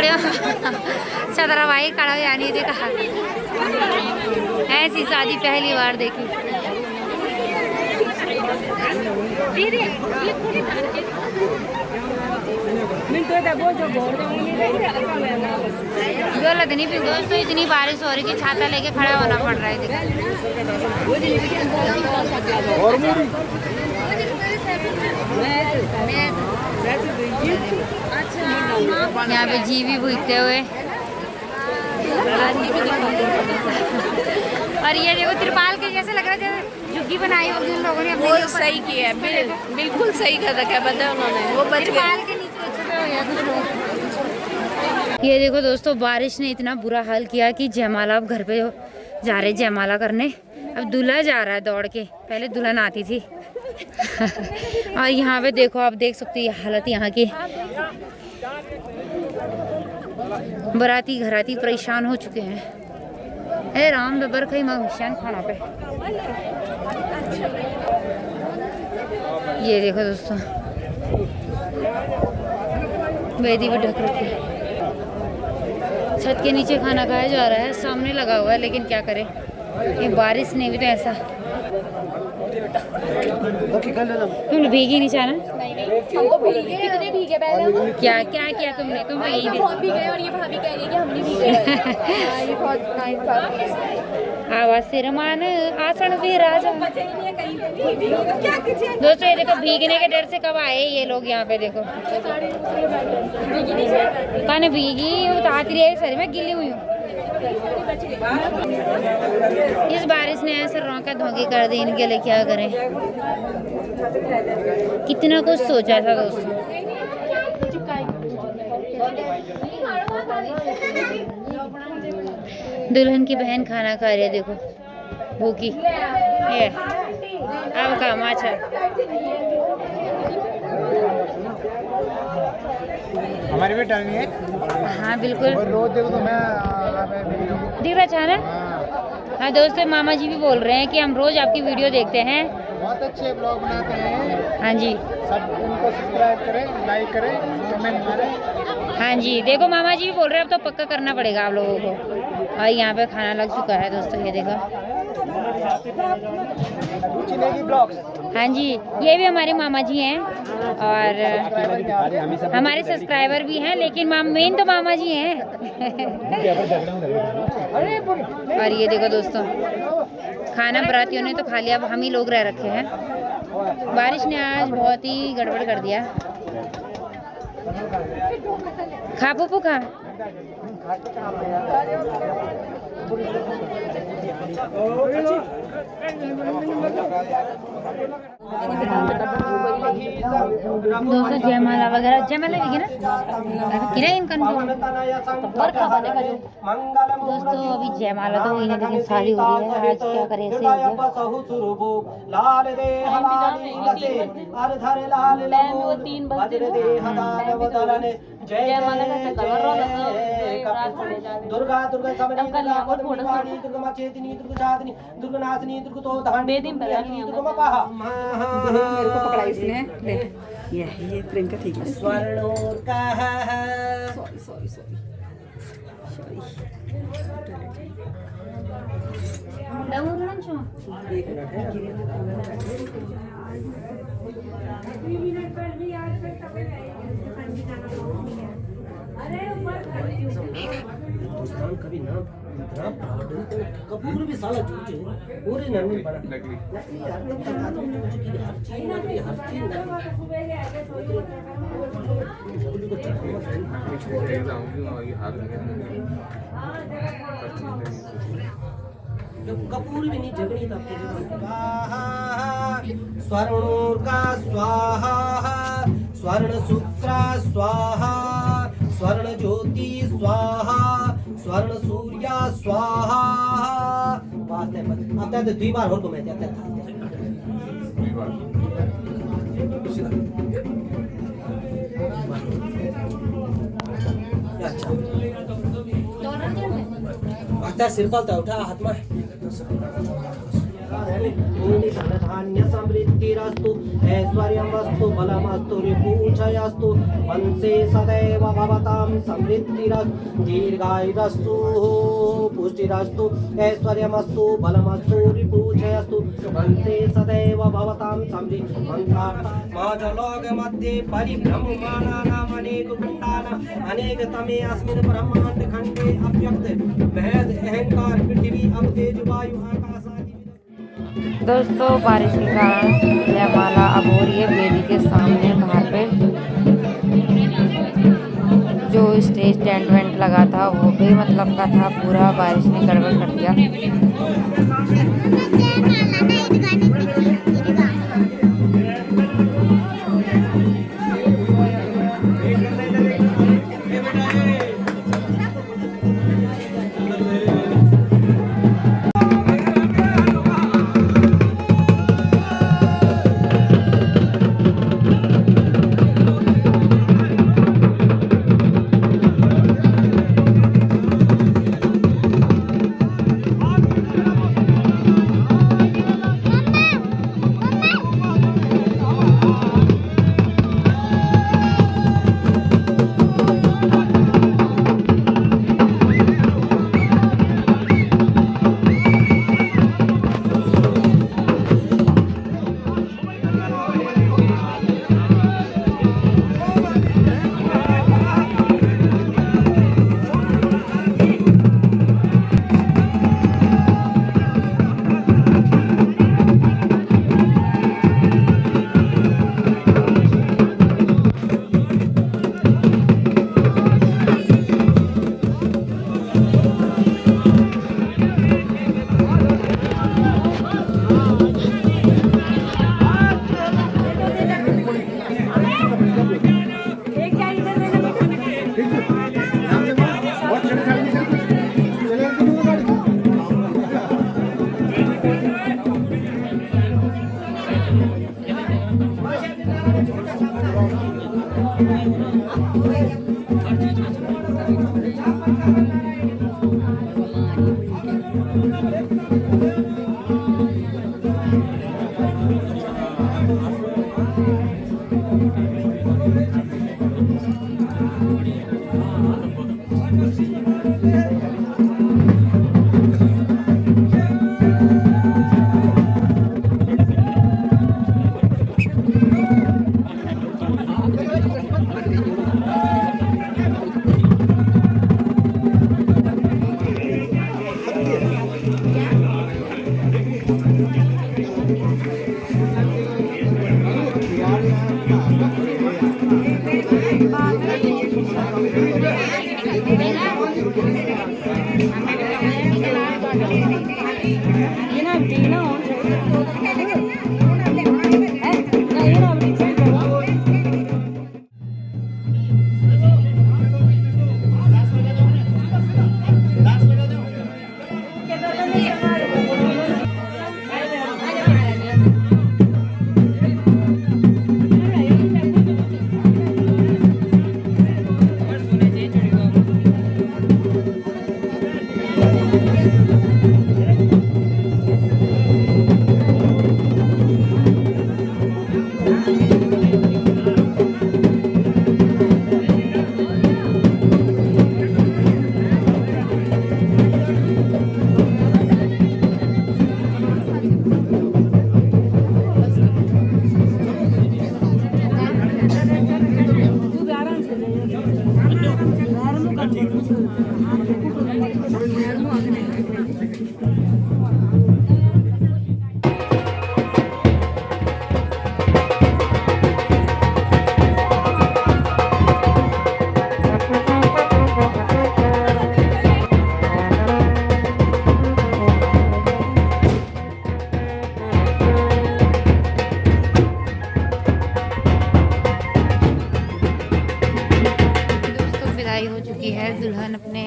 खड़े हो चतरा भाई खड़ा हो यानी देखा ऐसी शादी पहली बार देखी। गलत नहीं फिर दोस्तों, इतनी बारिश हो रही कि छाता लेके खड़ा होना पड़ रहा है। यहाँ पे जीवी भूखते हुए और ये देखो त्रिपाल के जैसे लग रहा है जैसे झुग्गी बनाई होगी उन लोगों ने। वो सही किया है, बिल्कुल सही कर रखा है, पता है उन्होंने, वो बच त्रिपाल के नीचे छुपे हो गया कुछ लोग। ये देखो दोस्तों, बारिश ने इतना बुरा हाल किया कि जयमाला अब घर पे जा रहे जयमाला करने। अब दूल्हा जा रहा है दौड़ के, पहले दुल्हन आती थी। और यहाँ पे देखो, आप देख सकते हो ये हालत यहाँ की। बराती घराती परेशान हो चुके हैं। ए राम बबर खई मशान खाना पे। ये देखो दोस्तों, वेदी भी ढक रखी है। छत के नीचे खाना खाया जा रहा है, सामने लगा हुआ है, लेकिन क्या करें, ये बारिश ने भी तो ऐसा। तुम भीगी नहीं जाना? हमको भीगे, कितने भीगे पहले। क्या क्या किया तुमने? तुम भीगे बहुत भीगे और ये भाभी कह रही है कि हम नहीं भीगे। ये बहुत नाइस था। आवाज से रमान आसन भी राजा। दोस्तों ये देखो, भीगने के डर से कब आए ये लोग यहाँ पे। देखो कान भीगी उतार रही है, सर में गिली हुई हूँ। इस बारिश ने ऐसा रौका धोखे कर दी इनके लिए, क्या करें। कितना कुछ सोचा था दोस्तों। दुल्हन की बहन खाना खा रही है, देखो भूखी ये। अब का माछा हमारी भी डालनी है। हाँ बिल्कुल, रोज देखो तो मैं दिख रहा था ना। हाँ दोस्तों, मामा जी भी बोल रहे हैं कि हम रोज आपकी वीडियो देखते हैं, बहुत अच्छे ब्लॉग बनाते हैं। हाँ जी, सब उनको सब्सक्राइब करें, लाइक करें, कमेंट मारें। हाँ जी। देखो मामा जी भी बोल रहे हैं, अब तो पक्का करना पड़ेगा आप लोगों को। और यहाँ पे खाना लग चुका है दोस्तों, ये देखो। हाँ जी, ये भी हमारे मामा जी हैं और हमारे सब्सक्राइबर भी हैं, लेकिन मेन तो मामा जी हैं। और ये देखो दोस्तों, खाना बरातियों ने तो खा लिया, अब हम ही लोग रह रखे हैं। बारिश ने आज बहुत ही गड़बड़ कर दिया। खा पुप्पू खा। दोस्तों जयमाला वगैरह, जयमाला भी ना इनका। दोस्तों अभी जयमाला तो हुई नहीं, लेकिन शादी हो रही है। आज क्या करें, ऐसे दुर्गा दुर्गा समनी दुर्गा पद्मिनी दुर्गा माचेतिनी दुर्गा चाँदनी दुर्गा नाचनी दुर्गा तो धानी दुर्गा मपाहा। मेरे को पकड़ा इसने, ले ये प्रियंका ठीक है। स्वर्णोर का हिंदुस्तान कभी ना इतना कपूर भी साला चूचे पूरे नन्ही बड़ा नकली हर चीज कपूर भी नहीं झगड़ी था। स्वर्णोर का स्वाहा स्वर्ण सूत्रा स्वाहा स्वर्ण ज्योति स्वाहा स्वर्ण सूर्या स्वाहा। आता है 2 बार और को मैं आता है 2 बार अच्छा आता सिर पालता उठा हाथ में धनधान्य समृद्धिरस्तु ऐश्वर्यमस्तु बलमस्तु रिपूजयस्तु वंशे सदैव भवतां समृद्धिरस्तु दीर्घायुरस्तु पुष्टिरस्तु ऐश्वर्यमस्तु बलमस्तु रिपूजयस्तु वंशे सदैव भवतां समृद्धिमन्त्रा माजलोक मध्ये परिभ्रममाणानाम् अनेककुण्डानाम् अनेकतमे अस्मिन् ब्रह्माण्ड खण्डे अव्यक्त भेद अहंकार पृथ्वी अब तेज वायु आकाश आदि। दोस्तों बारिश के कारण जयमाला अब हो रही है वेदी के सामने बाहर पे। जो स्टेज टेंट वेंट लगा था वो भी मतलब का था, पूरा बारिश ने गड़बड़ कर दिया। दुल्हन अपने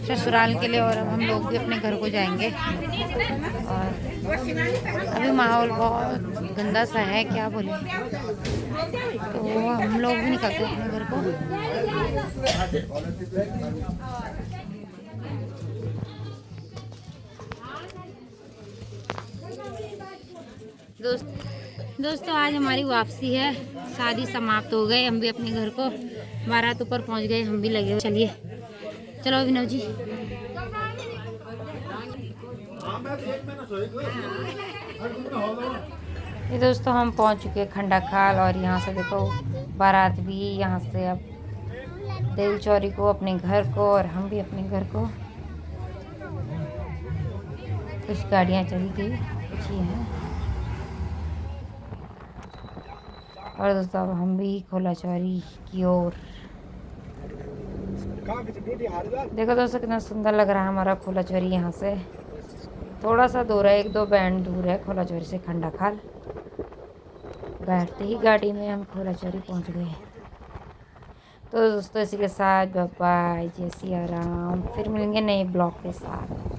ससुराल के लिए और अब हम लोग भी अपने घर को जाएंगे। और अभी माहौल बहुत गंदा सा है, क्या बोले, तो हम लोग भी निकलते हैं अपने घर को। दोस्तों आज हमारी वापसी है, शादी समाप्त हो गए, हम भी अपने घर को बारात ऊपर पहुंच गए, हम भी लगे हुए। चलिए चलो अभिनव जी। ये दोस्तों हम पहुंच चुके हैं खंडा खाल, और यहाँ से देखो बारात भी यहाँ से अब दिल चौरी को अपने घर को, और हम भी अपने घर को। कुछ गाड़ियाँ चली गई, कुछ ही हैं। और दोस्तों अब हम भी खोला चौरी की ओर। देखो दोस्तों कितना सुंदर लग रहा है हमारा खोला चौरी। यहाँ से थोड़ा सा दूर है, 1-2 बैंड दूर है खोला चौरी से खंडा खाल। बैठते ही गाड़ी में हम खोला चौरी पहुँच गए। तो दोस्तों इसी के साथ बाय बाय, जय सिया राम। फिर मिलेंगे नए ब्लॉग के साथ।